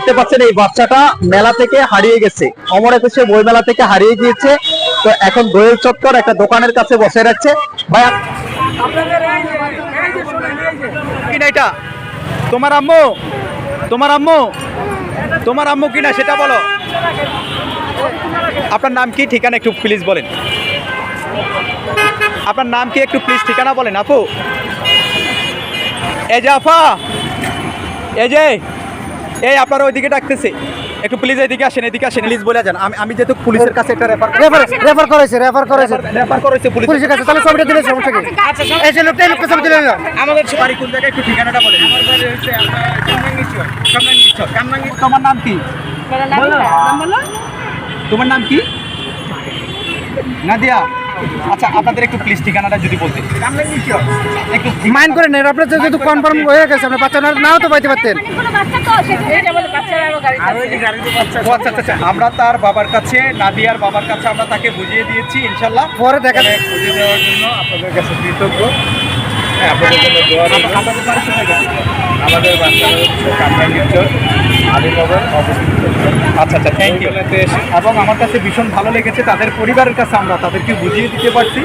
দেখতে পাচ্ছেন এই বাচ্চাটা মেলা থেকে হারিয়ে গেছে, অমর একুশে বই মেলা থেকে হারিয়ে গিয়েছে। তো এখন দোয়েল চত্বর একটা দোকানের কাছে বসে রাখছে। ভাই কিনা এটা তোমার আম্মু, তোমার আম্মু, তোমার আম্মু কিনা সেটা বলো। আপনার নাম কি, ঠিকানা একটু প্লিজ বলেন। আপনার নাম কি, একটু প্লিজ ঠিকানা বলেন আপু। এই যে আফা, এই যে এই আপনারা ওইদিকে ডাকতেছে, একটু প্লিজ এদিকে আসেন, এদিকে আসেন প্লিজ বলে যান। আমি যেহেতু পুলিশের কাছে একটা রেফার করেছে পুলিশের কাছে, তাহলে ছবিটা দিলে সমস্যা কি? আচ্ছা এই যে লোকটা, এই লোকটা ছবি দিলে না। আমাদের বাড়ি কোন জায়গায়, একটু ঠিকানাটা বলেন। আমার বাড়ি হচ্ছে কামরাঙ্গীর। তোমার নাম কি? তোমার নাম কি? নাদিয়া। আচ্ছা আপনাদের একটু প্লিজ ঠিকানাটা যদি বলতেন। একটু মাইন্ড করে নেন, আপনার যেহেতু কনফার্ম হয়ে গেছে, আপনার বাচ্চা নাও তো পাইতে পারতেন। আচ্ছা, আমরা তার বাবার কাছে, নাদিয়ার বাবার কাছে আমরা তাকে বুঝিয়ে দিয়েছি, ইনশাল্লাহ পরে দেখা যাবে। বুঝিয়ে দেওয়ার জন্য আপনাদের কাছে কৃতজ্ঞ। হ্যাঁ, আপনাদের জন্য দোয়া রইল। আমাদের বাচ্চারা হচ্ছে কামরাঙ্গীর চর আলীনগর অবস্থিত। আচ্ছা, থ্যাংক ইউ। এবং আমার কাছে ভীষণ ভালো লেগেছে, তাদের পরিবারের কাছে আমরা তাদেরকে বুঝিয়ে দিতে পারছি।